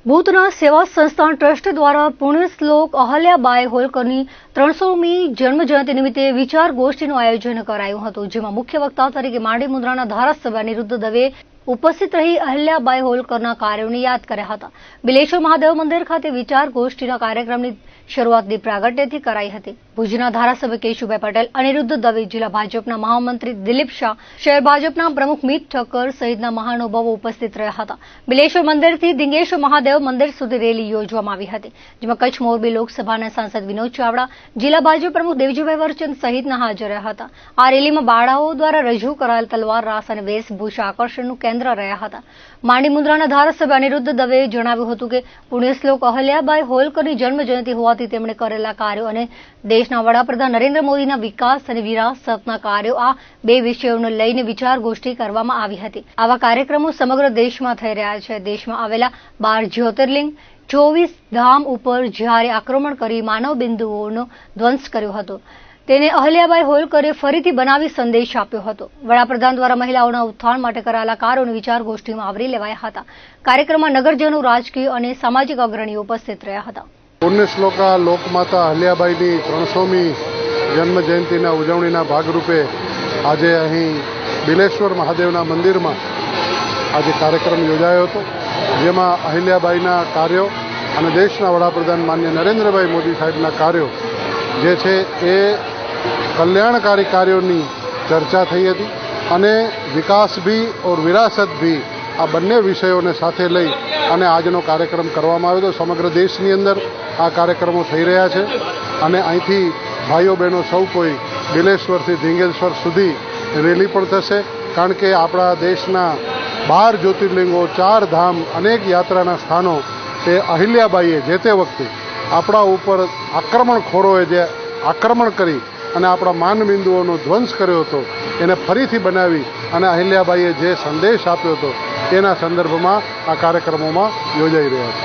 ભૂતના સેવા સંસ્થાન ટ્રસ્ટ દ્વારા પુણ્યશ્લોક અહલ્યાબાઈ હોલકરની 300મી જન્મજયંતિ નિમિત્તે વિચાર ગોષ્ઠીનું આયોજન કરાયું હતું, જેમાં મુખ્ય વક્તા તરીકે માંડી મુન્દ્રાના ધારાસભ્ય અનિરુદ્ધ દવે ઉપસ્થિત રહી અહલ્યાબાઈ હોલકરના કાર્યોને યાદ કર્યા હતા. બિલેશ્વર મહાદેવ મંદિર ખાતે વિચાર ગોષ્ઠીના કાર્યક્રમની શરૂઆત દીપ પ્રાગટ્યથી કરાઈ હતી. ભુજના ધારાસભ્ય કેશુભાઈ પટેલ, અનિરુદ્ધ દવે, જિલ્લા ભાજપના મહામંત્રી દિલીપ શાહ, શહેર ભાજપના પ્રમુખ મીત ઠક્કર સહિતના મહાનુભાવો ઉપસ્થિત રહ્યા હતા. બિલેશ્વર મંદિરથી ધીંગેશ્વર મહાદેવ મંદિર સુધી રેલી યોજવામાં આવી હતી, જેમાં કચ્છ મોરબી લોકસભાના સાંસદ વિનોદ ચાવડા, જિલ્લા ભાજપ પ્રમુખ દેવજીભાઈ વરચંદ સહિતના હાજર રહ્યા હતા. આ રેલીમાં બાળાઓ દ્વારા રજૂ કરાયેલ તલવાર રાસ અને વેશભૂષા આકર્ષણનું કેન્દ્ર રહ્યા હતા. માંડી મુન્દ્રાના ધારાસભ્ય અનિરુદ્ધ દવેએ જણાવ્યું હતું કે પુણ્યશ્લોક અહલ્યાબાઈ હોલકરની જન્મજયંતિ હોવાથી તેમણે કરેલા કાર્યો અને દેશના વડાપ્રધાન નરેન્દ્ર મોદીના વિકાસ અને વિરાસતના કાર્યો આ બે વિષયોને લઈને વિચાર ગોષ્ઠી કરવામાં આવી હતી. આવા કાર્યક્રમો સમગ્ર દેશમાં થઈ રહ્યા છે. દેશમાં આવેલા 12 જ્યોતિર્લિંગ 24 ધામ ઉપર જ્યારે આક્રમણ કરી માનવ બિંદુઓનો ધ્વંસ કર્યો હતો, તેને અહલ્યાબાઈ હોલકરે ફરીથી બનાવી સંદેશ આપ્યો હતો. વડાપ્રધાન દ્વારા મહિલાઓના ઉત્થાન માટે કરાયેલા કાર્યોને વિચાર ગોષ્ઠીમાં આવરી લેવાયા હતા. કાર્યક્રમમાં નગરજનો, રાજકીય અને સામાજિક અગ્રણીઓ ઉપસ્થિત રહ્યા હતા. પુણ્યશ્લોકા લોકમાતા અહલ્યાબાઈની 300મી જન્મજયંતિના ઉજવણીના ભાગરૂપે આજે અહીં બિલેશ્વર મહાદેવના મંદિરમાં આજે કાર્યક્રમ યોજાયો હતો, જેમાં અહલ્યાબાઈના કાર્યો અને દેશના વડાપ્રધાન માન્ય નરેન્દ્રભાઈ મોદી સાહેબના કાર્યો જે છે એ કલ્યાણકારી કાર્યોની ચર્ચા થઈ હતી અને વિકાસ ભી ઓર વિરાસત ભી આ બંને વિષયોને સાથે લઈ અને આજનો કાર્યક્રમ કરવામાં આવ્યો હતો. સમગ્ર દેશની અંદર આ કાર્યક્રમો થઈ રહ્યા છે અને અહીંથી ભાઈઓ બહેનો સૌ કોઈ બિલેશ્વરથી ધીંગેશ્વર સુધી રેલી પણ થશે, કારણ કે આપણા દેશના 12 જ્યોતિર્લિંગો, 4 ધામ, અનેક યાત્રાના સ્થાનો એ અહલ્યાબાઈએ જે તે વખતે આપણા ઉપર આક્રમણખોરોએ જે આક્રમણ કરી અને આપણા માનબિંદુઓનો ધ્વંસ કર્યો હતો, એને ફરીથી બનાવી અને અહલ્યાબાઈએ જે સંદેશ આપ્યો હતો તેના સંદર્ભમાં આ કાર્યક્રમોમાં યોજાઈ રહ્યા છે.